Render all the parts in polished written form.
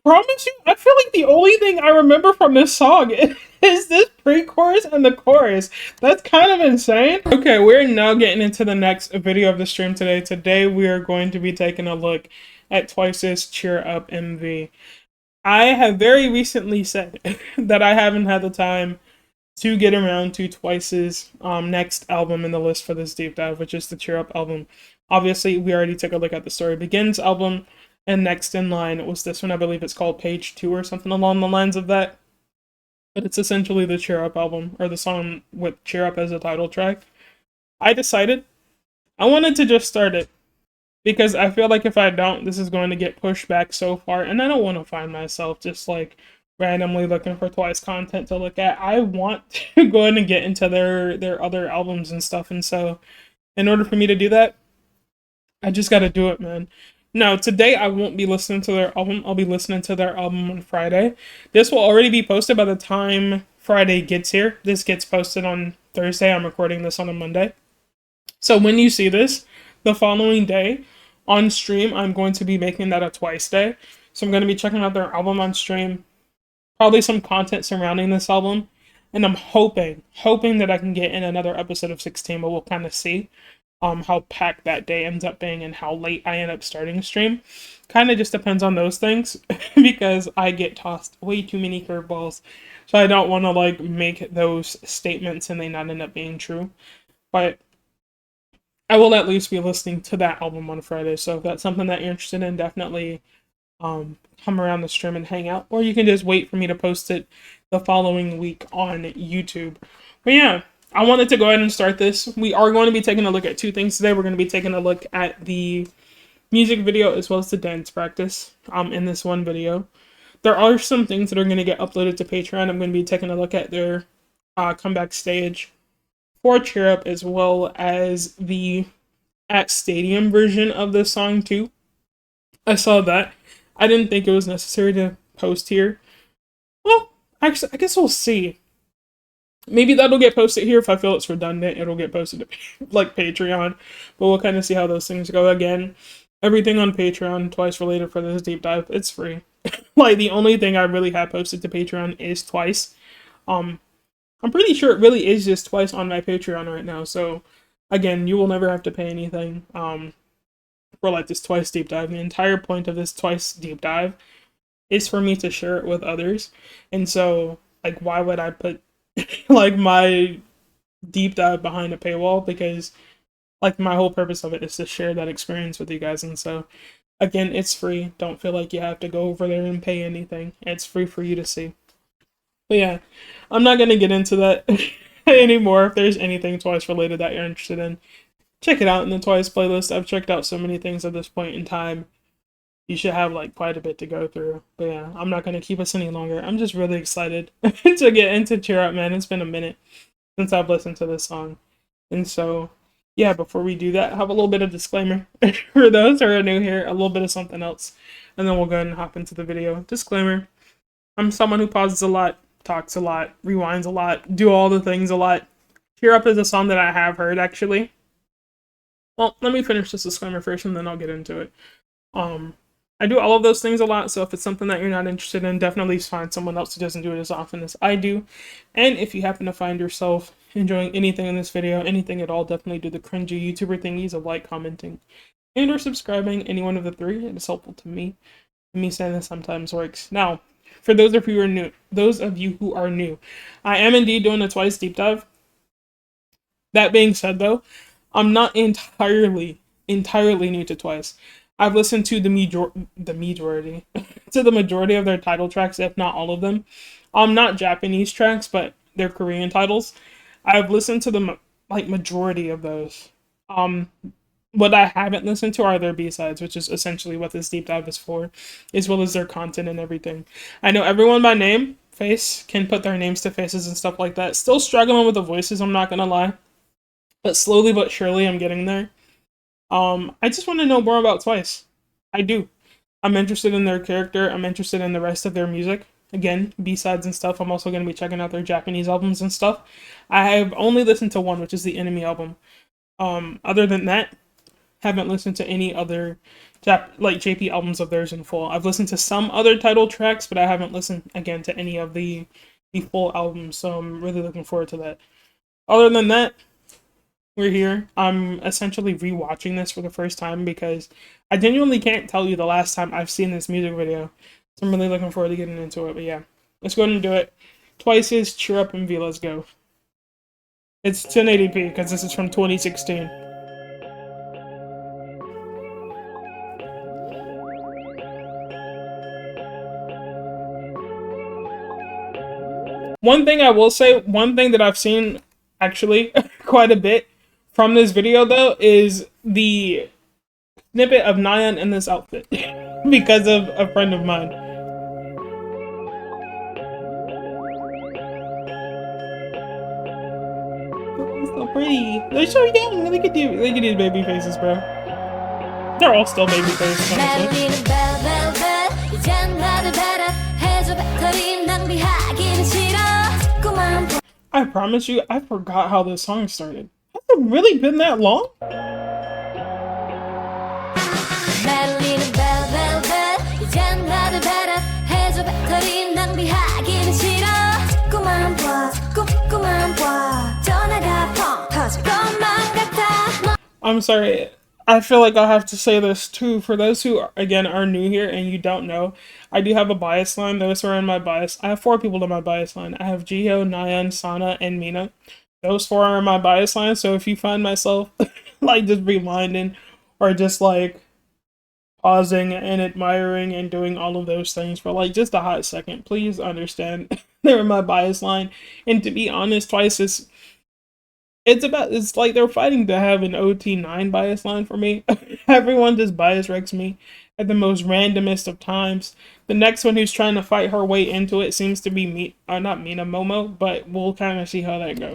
promise you, I feel like the only thing I remember from this song is this pre-chorus and the chorus. That's kind of insane. Okay, we're now getting into the next video of the stream today. Today we are going to be taking a look at Twice's Cheer Up MV. I have very recently said that I haven't had the time to get around to Twice's next album in the list for this deep dive, which is the Cheer Up album. Obviously, we already took a look at the Story Begins album, and next in line was this one. I believe it's called Page 2 or something along the lines of that. But it's essentially the Cheer Up album, or the song with Cheer Up as a title track. I decided I wanted to just start it, because I feel like if I don't, this is going to get pushed back so far, and I don't want to find myself just like randomly looking for Twice content to look at. I want to go in and get into their other albums and stuff, and so in order for me to do that, I just gotta do it, man. Now, today I won't be listening to their album. I'll be listening to their album on Friday. This will already be posted by the time Friday gets here. This gets posted on Thursday. I'm recording this on a Monday. So when you see this, the following day on stream, I'm going to be making that a Twice day. So I'm going to be checking out their album on stream, probably some content surrounding this album, and I'm hoping that I can get in another episode of 16, but we'll kind of see how packed that day ends up being and how late I end up starting a stream. Kind of just depends on those things, because I get tossed way too many curveballs, so I don't want to like make those statements and they not end up being true. But I will at least be listening to that album on Friday, so if that's something that you're interested in, definitely come around the stream and hang out, or you can just wait for me to post it the following week on YouTube. But yeah, I wanted to go ahead and start this. We are going to be taking a look at two things today. We're going to be taking a look at the music video as well as the dance practice in this one video. There are some things that are going to get uploaded to Patreon. I'm going to be taking a look at their comeback stage for Cheer Up, as well as the at stadium version of this song too. I saw that. I didn't think it was necessary to post here. Well, actually, I guess we'll see. Maybe that'll get posted here. If I feel it's redundant, it'll get posted to like Patreon. But we'll kind of see how those things go. Again, everything on Patreon, Twice related for this deep dive, it's free. Like, the only thing I really have posted to Patreon is Twice. I'm pretty sure it really is just Twice on my Patreon right now. So, again, you will never have to pay anything for like this Twice deep dive. The entire point of this Twice deep dive is for me to share it with others. And so, like, why would I put like my deep dive behind a paywall? Because like my whole purpose of it is to share that experience with you guys. And so again, it's free. Don't feel like you have to go over there and pay anything. It's free for you to see. But yeah, I'm not going to get into that anymore. If there's anything Twice related that you're interested in, check it out in the Twice playlist. I've checked out so many things at this point in time. You should have like quite a bit to go through. But yeah, I'm not going to keep us any longer. I'm just really excited to get into Cheer Up, man. It's been a minute since I've listened to this song. And so, yeah, before we do that, have a little bit of disclaimer for those who are new here, a little bit of something else. And then we'll go ahead and hop into the video. Disclaimer: I'm someone who pauses a lot, talks a lot, rewinds a lot, do all the things a lot. Cheer Up is a song that I have heard, actually. Well, let me finish this disclaimer first and then I'll get into it. I do all of those things a lot, so if it's something that you're not interested in, definitely find someone else who doesn't do it as often as I do. And if you happen to find yourself enjoying anything in this video, anything at all, definitely do the cringy YouTuber thingies of like, commenting, and or subscribing. Any one of the three, it is helpful to me. Me saying this sometimes works. Now, for those of you who are new, I am indeed doing a Twice deep dive. That being said, though, I'm not entirely new to Twice. I've listened to the majority to the majority of their title tracks, if not all of them. Not Japanese tracks, but their Korean titles. I've listened to the majority of those. What I haven't listened to are their B-sides, which is essentially what this deep dive is for, as well as their content and everything. I know everyone by name, face, can put their names to faces and stuff like that. Still struggling with the voices, I'm not gonna lie. But slowly but surely I'm getting there. I just want to know more about Twice. I do. I'm interested in their character. I'm interested in the rest of their music. Again, B-sides and stuff. I'm also going to be checking out their Japanese albums and stuff. I have only listened to one, which is the Enemy album. Other than that, haven't listened to any other like JP albums of theirs in full. I've listened to some other title tracks, but I haven't listened again to any of the full albums, so I'm really looking forward to that. Other than that, we're here. I'm essentially rewatching this for the first time because I genuinely can't tell you the last time I've seen this music video. So I'm really looking forward to getting into it. But yeah, let's go ahead and do it. Twice's Cheer Up and V, let's go. It's 1080p because this is from 2016. One thing I will say, one thing that I've seen actually quite a bit from this video though is the snippet of Nayeon in this outfit because of a friend of mine. Oh, so pretty. They're so young. Look at these baby faces, bro. They're all still baby faces, honestly. I promise you, I forgot how this song started. Has it really been that long? I'm sorry. I feel like I'll have to say this too. For those who, again, are new here and you don't know, I do have a bias line. Those who are in my bias, I have 4 people in my bias line. I have Jihyo, Nayeon, Sana, and Mina. Those 4 are in my bias line. So if you find myself like just rewinding or just like pausing and admiring and doing all of those things for like just a hot second, please understand they're in my bias line. And to be honest, Twice is... It's like they're fighting to have an OT9 bias line for me. Everyone just bias wrecks me at the most randomest of times. The next one who's trying to fight her way into it seems to be not Mina, Momo, but we'll kind of see how that goes.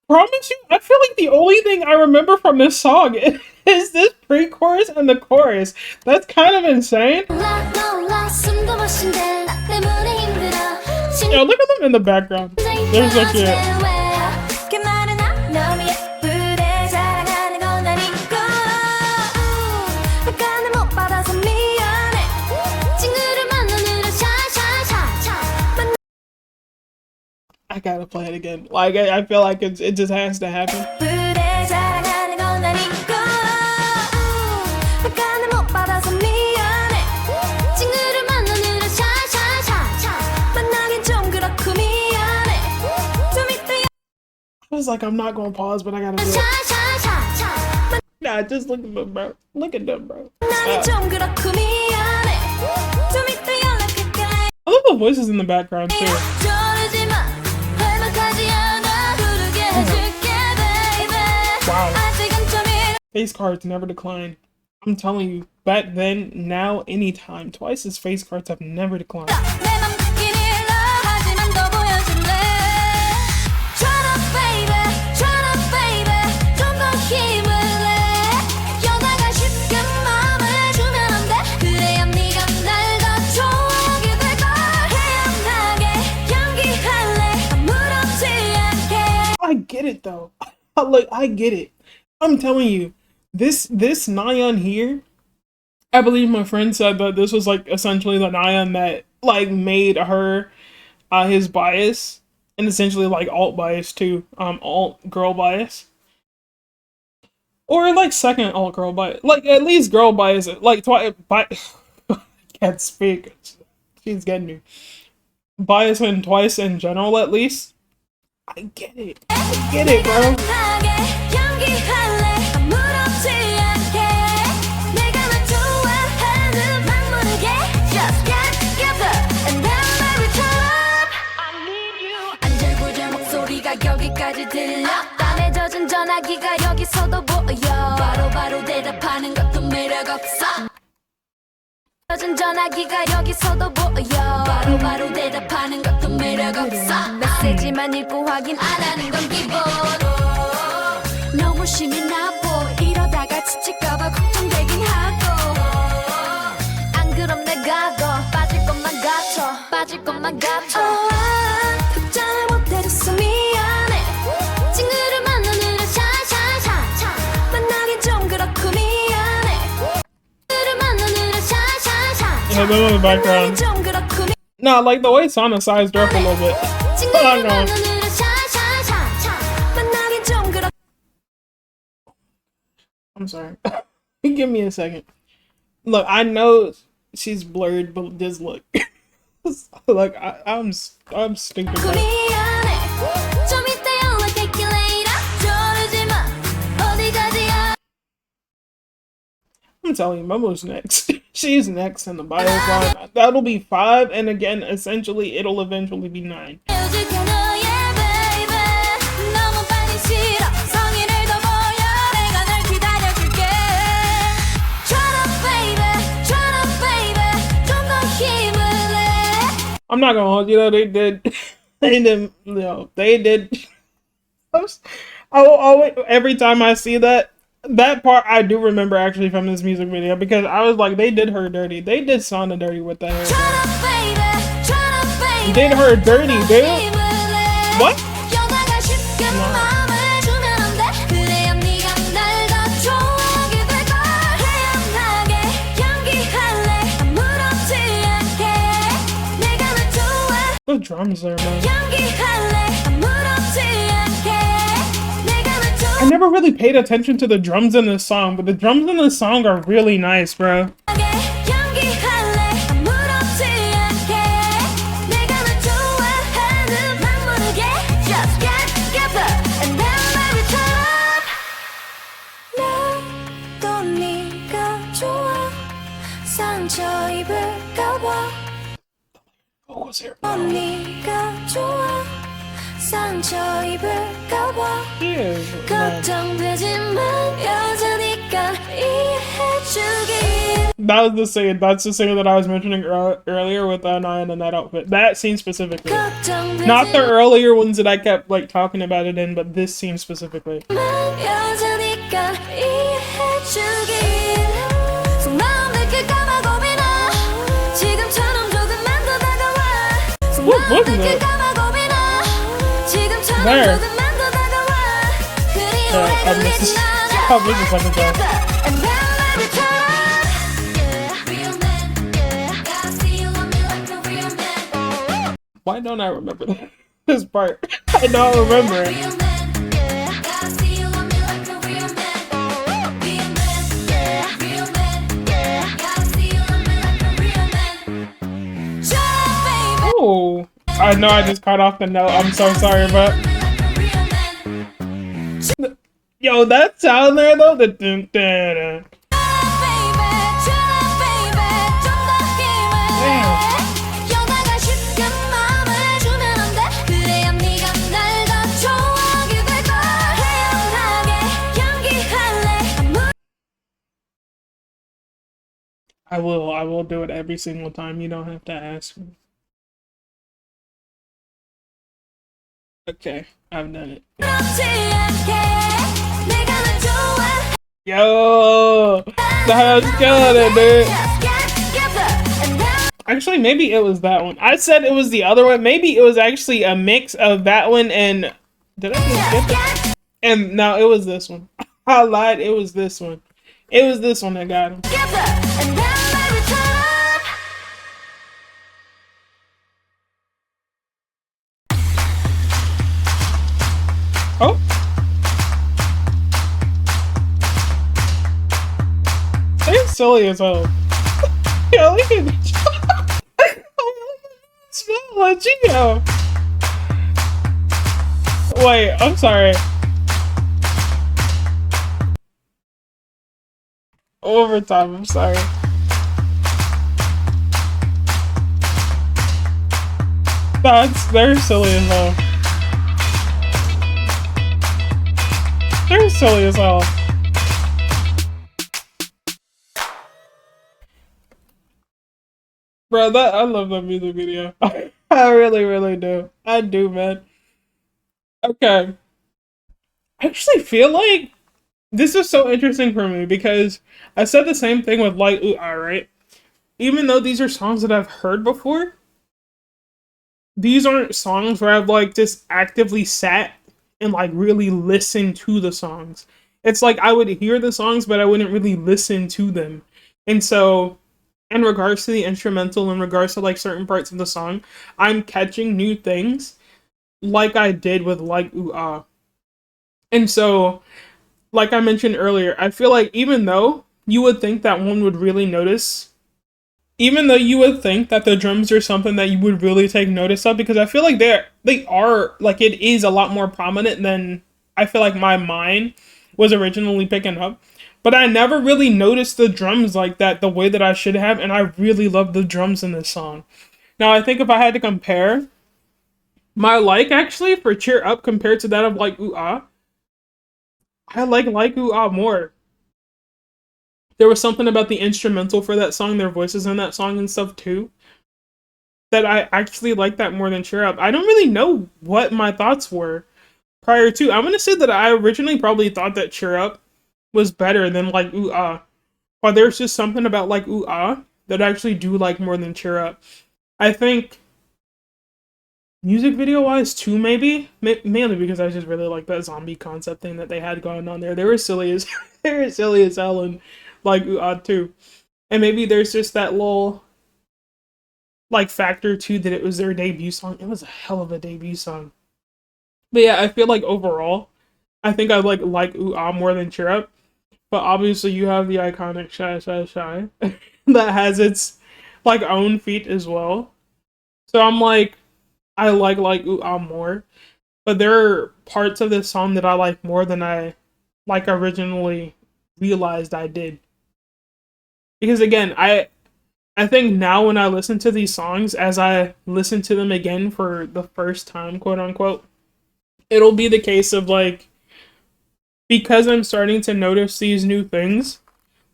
Promise you, I feel like the only thing I remember from this song is this pre-chorus and the chorus. That's kind of insane. Yo, look at them in the background. They're so cute. I gotta play it again. Like, I feel like it just has to happen. I was like, I'm not gonna pause, but I gotta do it. Nah, just look at them, bro. Look at them, bro. I love the voices in the background, too. Wow. Face cards never decline. I'm telling you, back then, now, anytime. Twice's face cards have never declined. I get it though. Look, I get it. I'm telling you, this Nayeon here, I believe my friend said that this was like essentially the Nayeon that like made her his bias, and essentially like alt bias too, alt girl bias, or like second alt girl bias, like at least girl bias, like I can't speak. She's getting me. Bias in Twice in general, at least. I get it. I get it, bro. 여기까지 들려 땀에 젖은 전화기가 여기서도 보여 바로바로 대답하는 것도 매력 없어 젖은 전화기가 여기서도 보여 바로바로 대답하는 것도 매력 없어 메시지만 읽고 확인 안 하는 건 기본 너무 심이 나보 이러다가 지칠까봐 걱정되긴 하고 내가 더 빠질 것만 같아 빠질 것만 같아 답장을 못해줬어 미안해 친구를 만나느라 샤샤샤 만나기 좀 그렇고 미안해 친구를 만나느라 샤샤샤 Yeah, them in the background. 좀 그렇고 Nah, like the way Sana sized her up a little bit. 친구를 만나느라 샤샤샤 만나기 좀 그렇고 I'm sorry. Give me a second. Look, I know she's blurred, but just look. Like I'm stinking bad. 미안해 좀 이따 연락할게 later 저러지 마 어디까지야 I'm telling you, Momo's next. She's next in the bio line. That'll be 5, and again, essentially, it'll eventually be 9. 헤어질게 너의 baby 너무 빨리 싫어 성의를 더 보여 내가 널 기다려줄게 Shut up baby 좀 더 힘을 내 I'm not gonna hold you though, they did. They did. I will always, every time I see that part, I do remember actually from this music video because I was like, they did her dirty. They did Sana dirty with that hair. Shut up baby Did her dirty, dude. 힘을 내 What? 여자가 쉽게 마음을 주면 안 돼 그래야 네가 날 더 좋아하게 될걸 태연하게 연기할래 아무렇지 않게 내가 널 좋아해 The drums there, man. 연기할래 아무렇지 않게 내가 널 I never really paid attention to the drums in this song, but the drums in this song are really nice, bro. 좋아하게 연기할래 아무렇지 않게 내가 널 좋아하는 맘 모르게 Just get together and then let me turn up 나도 네가 좋아 상처 입을까봐 What was here? 네가 좋아 상처 입을까봐 Yeah, man. 걱정되지만 여자니까 이해해주길 That was the singer. That's the singer that I was mentioning earlier with Nyan in that outfit. That scene specifically. Not the earlier ones that I kept like talking about it in, but this scene specifically. 여자니까 이해해주길 속마음 들킬까봐 고민아 지금처럼 조금만 더 다가와 What was that? There. I missed this. I missed this second time. Why don't I remember this part? I don't remember it. Oh, I know I just cut off the note. I'm so sorry, but yo, that sound there though, the dun, dun, dun. I will do it every single time. You don't have to ask me. Okay, I've done it. Yo, that's good, dude. Actually, maybe it was that one. I said it was the other one. Maybe it was actually a mix of that one and did I just get that? And no, it was this one. I lied. It was this one. It was this one that got him. Oh. They're silly as hell. Yo, look at this. Smell like Gino. Wait, I'm sorry. Overtime, I'm sorry. They're silly as hell. They're silly as hell. Bro, I love that music video. I really, really do. I do, man. Okay. I actually feel like this is so interesting for me because I said the same thing with Light Uta, right? even though these are songs that I've heard before, these aren't songs where I've like just actively sat and like really listened to the songs. It's like I would hear the songs, but I wouldn't really listen to them. And so, in regards to the instrumental, in regards to like certain parts of the song, I'm catching new things like I did with like Ooh Ah. And so, like I mentioned earlier, I feel like even though you would think that one would really notice, even though you would think that the drums are something that you would really take notice of, because I feel like they are like it is a lot more prominent than I feel like my mind was originally picking up. But I never really noticed the drums like that the way that I should have, and I really love the drums in this song. Now I think if I had to compare my like actually for Cheer Up compared to that of like Ooh Ah, I like Ooh Ah more. There was something about the instrumental for that song, their voices in that song and stuff too, that I actually like that more than Cheer Up. I don't really know what my thoughts were prior to. I'm gonna say that I originally probably thought that Cheer Up was better than like Ooh Ah. But there's just something about like Ooh Ah that I actually do like more than Cheer Up. I think music video wise too, maybe mainly because I just really like that zombie concept thing that they had going on there. They were silly as they were silly as hell and like Ooh Ah too. And maybe there's just that little like factor too that it was their debut song. It was a hell of a debut song. But yeah, I feel like overall, I think I like Ooh Ah more than Cheer Up. But obviously you have the iconic Shy Shy Shy that has its like own feat as well. So I'm like I like Ooh Ah more. But there are parts of this song that I like more than I like originally realized I did. Because again, I think now when I listen to these songs, as I listen to them again for the first time, quote unquote, it'll be the case of like, because I'm starting to notice these new things,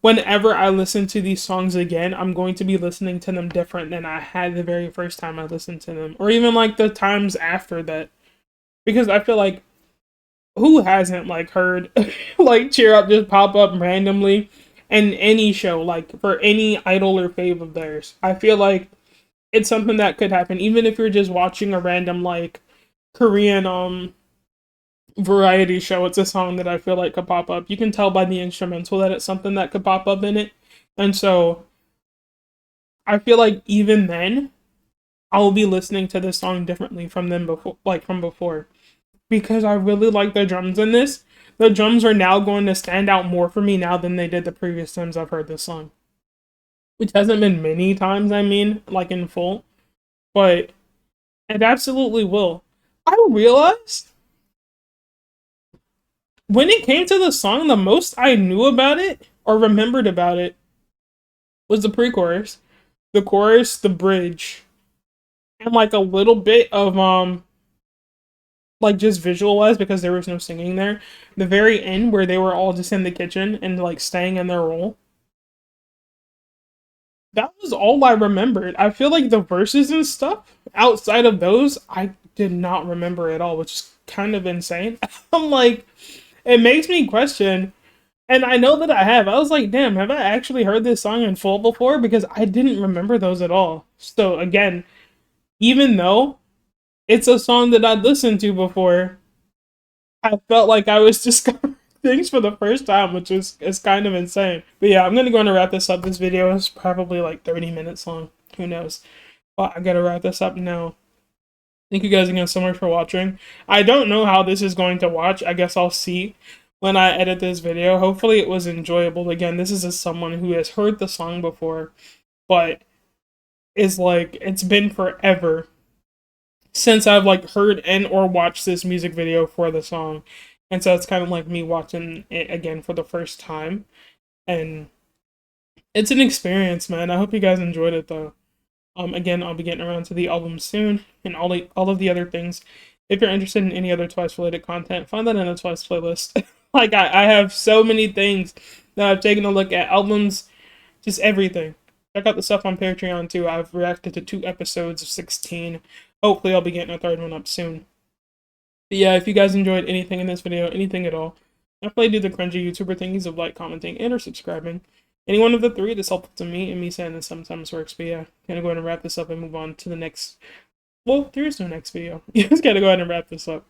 whenever I listen to these songs again, I'm going to be listening to them different than I had the very first time I listened to them. Or even like the times after that. Because I feel like who hasn't like heard like Cheer Up just pop up randomly in any show, like for any idol or fave of theirs. I feel like it's something that could happen, even if you're just watching a random like Korean variety show. It's a song that I feel like could pop up. You can tell by the instrumental that it's something that could pop up in it. And so I feel like even then I'll be listening to this song differently from them before, like from before, because I really like the drums in this. The drums are now going to stand out more for me now than they did the previous times I've heard this song. Which hasn't been many times, I mean, like in full. But it absolutely will. I realized when it came to the song, the most I knew about it or remembered about it was the pre-chorus, the chorus, the bridge, and like a little bit of like just visualized because there was no singing there. The very end where they were all just in the kitchen and like staying in their role. That was all I remembered. I feel like the verses and stuff outside of those, I did not remember at all, which is kind of insane. I'm like, it makes me question, and I know that I have. I was like, damn, have I actually heard this song in full before? Because I didn't remember those at all. So again, even though it's a song that I'd listened to before, I felt like I was discovering things for the first time, which is kind of insane. But yeah, I'm gonna go and wrap this up. This video is probably like 30 minutes long. Who knows? But I gotta wrap this up now. Thank you guys again so much for watching. I don't know how this is going to watch. I guess I'll see when I edit this video. Hopefully it was enjoyable. Again, this is as someone who has heard the song before, but is like, it's been forever since I've like heard and or watched this music video for the song. And so it's kind of like me watching it again for the first time. And it's an experience, man. I hope you guys enjoyed it though. Again, I'll be getting around to the album soon and all of the other things. If you're interested in any other Twice related content, find that in the Twice playlist. Like I have so many things that I've taken a look at, albums, just everything. Check out the stuff on Patreon too. I've reacted to 2 episodes of 16. Hopefully I'll be getting a 3rd one up soon. But yeah, if you guys enjoyed anything in this video, anything at all, definitely do the cringy YouTuber thingies of like, commenting, and or subscribing. Any one of the three that's helpful to me, and me saying this sometimes works. But yeah, gonna go ahead and wrap this up and move on to the next. Well, there is no next video. You just gotta go ahead and wrap this up.